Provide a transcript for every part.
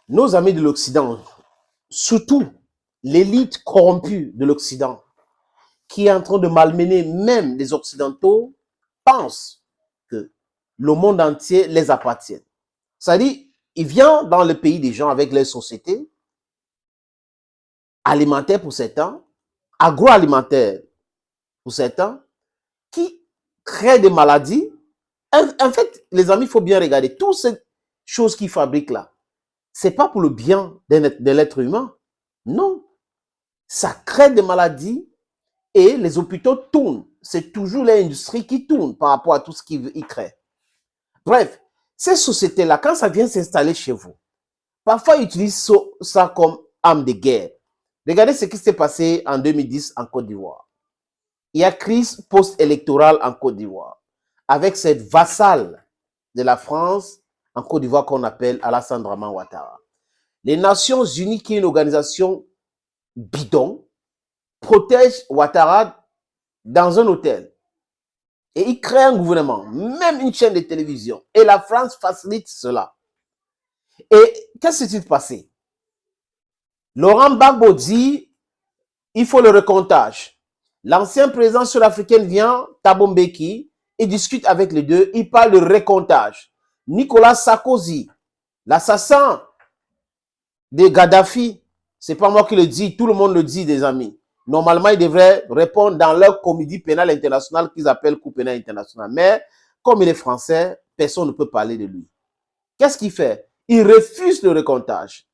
nos amis de l'Occident, surtout l'élite corrompue de l'Occident, qui est en train de malmener même les Occidentaux, pensent que le monde entier les appartient. C'est-à-dire, il vient dans le pays des gens avec les sociétés alimentaires pour certains, agroalimentaires pour certains, qui créent des maladies. En fait, les amis, il faut bien regarder, toutes ces choses qu'ils fabriquent là, c'est pas pour le bien de l'être humain. Non. Ça crée des maladies et les hôpitaux tournent. C'est toujours l'industrie qui tourne par rapport à tout ce qu'ils créent. Bref, ces sociétés-là, quand ça vient s'installer chez vous, parfois ils utilisent ça comme arme de guerre. Regardez ce qui s'est passé en 2010 en Côte d'Ivoire. Il y a crise post-électorale en Côte d'Ivoire, avec cette vassale de la France en Côte d'Ivoire qu'on appelle Alassane Draman Ouattara. Les Nations Unies, qui est une organisation bidon, protège Ouattara dans un hôtel. Et il crée un gouvernement, même une chaîne de télévision. Et la France facilite cela. Et qu'est-ce qui s'est passé? Laurent Gbagbo dit, il faut le recomptage. L'ancien président sud-africain vient, Thabo Mbeki, il discute avec les deux, il parle de recomptage. Nicolas Sarkozy, l'assassin de Gaddafi, c'est pas moi qui le dis, tout le monde le dit, des amis. Normalement, ils devraient répondre dans leur comédie pénale internationale qu'ils appellent Cour pénale internationale. Mais comme il est français, personne ne peut parler de lui. Qu'est-ce qu'il fait? Il refuse le recomptage.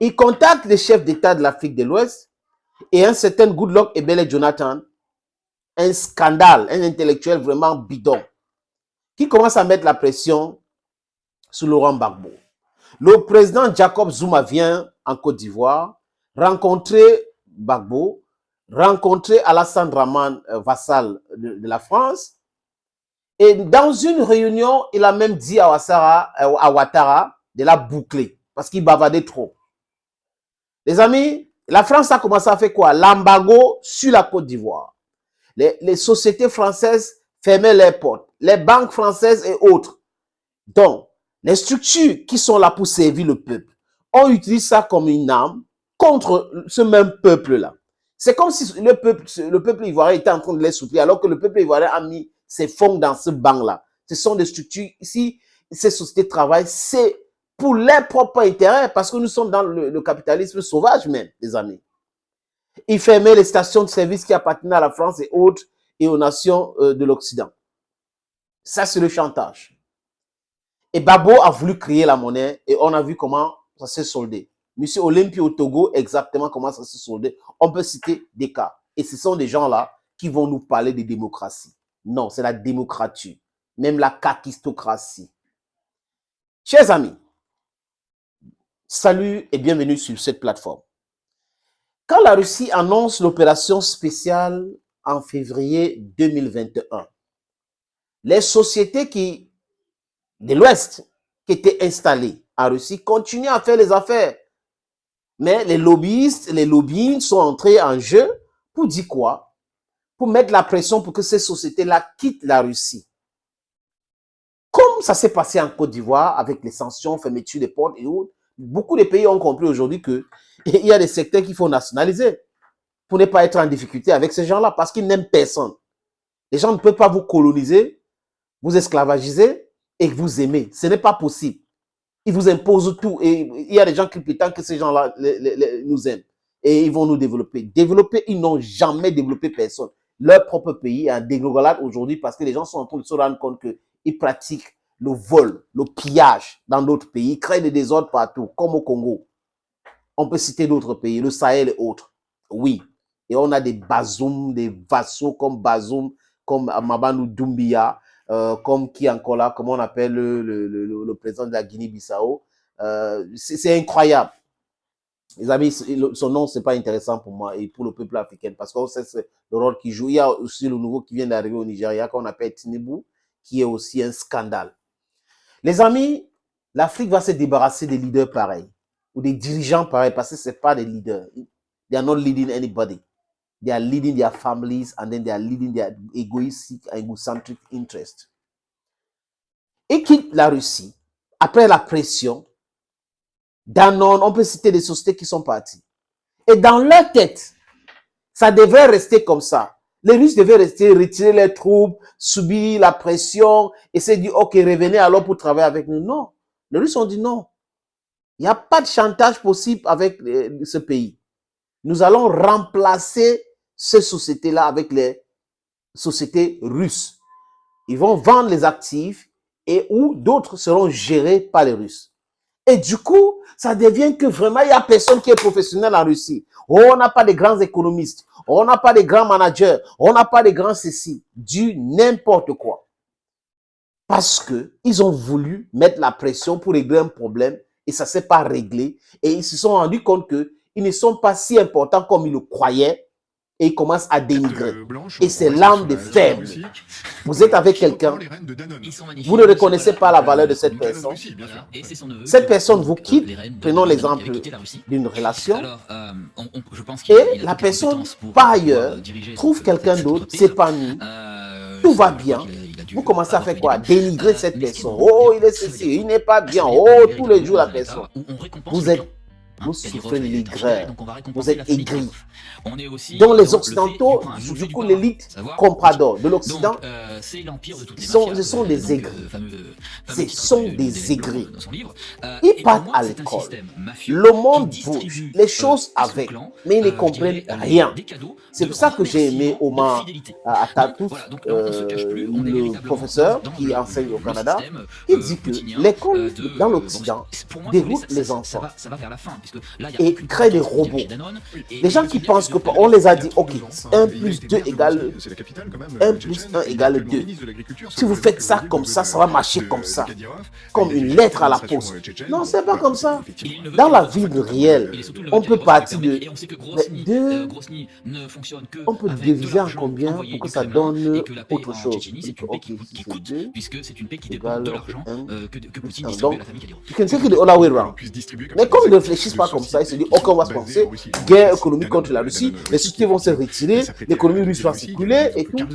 Il contacte les chefs d'État de l'Afrique de l'Ouest et un certain Goodluck Ebele Jonathan, un scandale, un intellectuel vraiment bidon, qui commence à mettre la pression sur Laurent Gbagbo. Le président Jacob Zuma vient en Côte d'Ivoire rencontrer Gbagbo, rencontrer Alassane Draman, vassal de la France. Et dans une réunion, il a même dit à Ouattara de la boucler parce qu'il bavardait trop. Les amis, la France a commencé à faire quoi? L'embargo sur la Côte d'Ivoire. Les sociétés françaises fermaient leurs portes, les banques françaises et autres. Donc, les structures qui sont là pour servir le peuple, on utilise ça comme une arme contre ce même peuple-là. C'est comme si le peuple ivoirien était en train de les soutenir, alors que le peuple ivoirien a mis ses fonds dans ce banc-là. Ce sont des structures, si ces sociétés travaillent, c'est pour leurs propres intérêts, parce que nous sommes dans le capitalisme sauvage même, les amis. Ils fermaient les stations de service qui appartenaient à la France et autres, et aux nations de l'Occident. Ça, c'est le chantage. Et Gbagbo a voulu créer la monnaie et on a vu comment ça s'est soldé. Monsieur Olympi au Togo, exactement comment ça s'est soldé. On peut citer des cas. Et ce sont des gens-là qui vont nous parler de démocratie. Non, c'est la démocratie. Même la kakistocratie. Chers amis, salut et bienvenue sur cette plateforme. Quand la Russie annonce l'opération spéciale en février 2021, les sociétés de l'Ouest qui étaient installées en Russie continuent à faire les affaires. Mais les lobbyistes, les lobbying sont entrés en jeu pour dire quoi? Pour mettre la pression pour que ces sociétés-là quittent la Russie. Comme ça s'est passé en Côte d'Ivoire avec les sanctions, fermeture des portes et autres, beaucoup de pays ont compris aujourd'hui qu'il y a des secteurs qu'il faut nationaliser pour ne pas être en difficulté avec ces gens-là parce qu'ils n'aiment personne. Les gens ne peuvent pas vous coloniser, vous esclavagiser et vous aimer. Ce n'est pas possible. Ils vous imposent tout. Et il y a des gens qui prétendent que ces gens-là nous aiment. Et ils vont nous développer. Développer, ils n'ont jamais développé personne. Leur propre pays est en dégringolade aujourd'hui parce que les gens sont en train de se rendre compte qu'ils pratiquent le vol, le pillage dans d'autres pays. Ils créent des désordres partout, comme au Congo. On peut citer d'autres pays, le Sahel et autres. Oui. Et on a des Bazoum, des vassaux comme Bazoum, comme Mamadou Doumbia, comme qui encore là, comment on appelle le président de la Guinée-Bissau. C'est incroyable. Les amis, son nom, c'est pas intéressant pour moi et pour le peuple africain parce qu'on sait le rôle qu'il joue. Il y a aussi le nouveau qui vient d'arriver au Nigeria, qu'on appelle Tinubu, qui est aussi un scandale. Les amis, l'Afrique va se débarrasser des leaders pareils ou des dirigeants pareils parce que ce n'est pas des leaders. They are not leading anybody. They are leading their families and then they are leading their egoistic and egocentric interests. Et quitte la Russie après la pression Danone, on peut citer des sociétés qui sont parties. Et dans leur tête, ça devrait rester comme ça. Les Russes devaient rester, retirer leurs troupes, subir la pression, et se dire, OK, revenez alors pour travailler avec nous. Non. Les Russes ont dit non. Il n'y a pas de chantage possible avec ce pays. Nous allons remplacer ces sociétés-là avec les sociétés russes. Ils vont vendre les actifs et où d'autres seront gérés par les Russes. Et du coup, ça devient que vraiment, il n'y a personne qui est professionnel en Russie. On n'a pas de grands économistes, on n'a pas de grands managers, on n'a pas de grands ceci, du n'importe quoi. Parce qu'ils ont voulu mettre la pression pour régler un problème et ça ne s'est pas réglé. Et ils se sont rendus compte qu'ils ne sont pas si importants comme ils le croyaient et ils commencent à dénigrer. Et c'est l'âme des faibles. Vous êtes avec quelqu'un, vous ne reconnaissez pas la valeur de cette personne. Cette personne vous quitte, prenons l'exemple d'une relation, et la personne, par ailleurs, trouve quelqu'un d'autre, s'épanouit, tout va bien. Vous commencez à faire quoi? Dénigrer cette personne. Oh, il est ceci, il n'est pas bien. Oh, tous les jours la personne. Vous souffrez de l'aigreur, vous êtes aigri. Donc les Occidentaux, du coup l'élite comprador de l'Occident, ce sont des aigris. Ce sont des aigris. Ils partent à l'école. Le monde bouge, les choses avec, mais ils ne comprennent rien. C'est pour ça que j'ai aimé Omar Atatürk, le professeur qui enseigne au Canada. Il dit que l'école dans l'Occident déroute les enfants et crée des robots. Les gens qui pensent qu'on les a dit, OK, 1 plus 2 égale 1 plus 1 égale 2. Si vous faites ça comme ça, ça va marcher comme ça. Comme une lettre à la poste. Non, c'est pas comme ça. Dans la vie réelle, on peut partir de 2. On peut diviser en combien pour que ça donne autre chose. OK, si c'est 2 égale 1. Donc, you can take it the other way around. Mais comme ils ne réfléchissent pas comme ça, ils se disent, OK, on va se penser, guerre économique contre la Russie, les sociétés vont se retirer, l'économie russe va circuler et tout.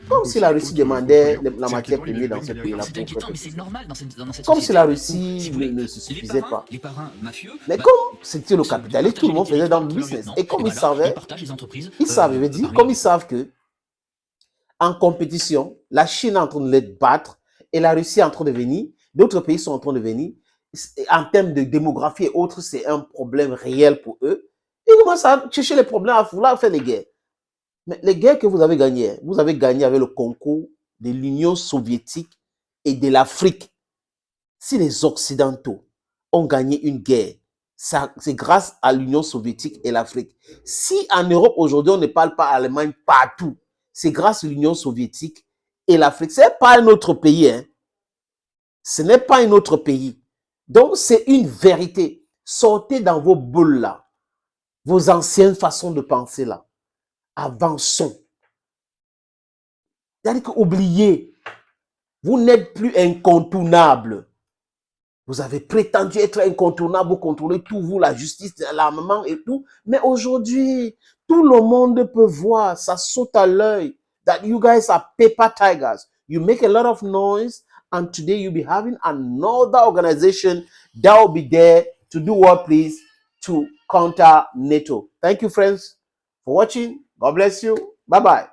Comme si la Russie demandait la matière première dans ce pays-là. Comme si la Russie ne se suffisait pas. Mais comme c'était le capitalisme, tout le monde faisait dans le business. Et comme ils savaient, comme ils savent que en compétition, la Chine est en train de les battre et la Russie est en train de venir, d'autres pays sont en train de venir. En termes de démographie et autres, c'est un problème réel pour eux. Ils commencent à chercher les problèmes, à vouloir faire les guerres. Mais les guerres que vous avez gagnées avec le concours de l'Union soviétique et de l'Afrique. Si les Occidentaux ont gagné une guerre, c'est grâce à l'Union soviétique et l'Afrique. Si en Europe aujourd'hui, on ne parle pas allemand partout, c'est grâce à l'Union soviétique et l'Afrique. Ce n'est pas un autre pays. Hein. Ce n'est pas un autre pays. Donc, c'est une vérité. Sortez dans vos boules là, vos anciennes façons de penser là. Avançons. C'est-à-dire qu'oubliez, vous n'êtes plus incontournable. Vous avez prétendu être incontournable, vous contrôlez tout, vous, la justice, l'armement et tout. Mais aujourd'hui, tout le monde peut voir, ça saute à l'œil, that you guys are paper tigers. You make a lot of noise. And today you'll be having another organization that will be there to do what, please? To counter NATO. Thank you, friends, for watching. God bless you. Bye-bye.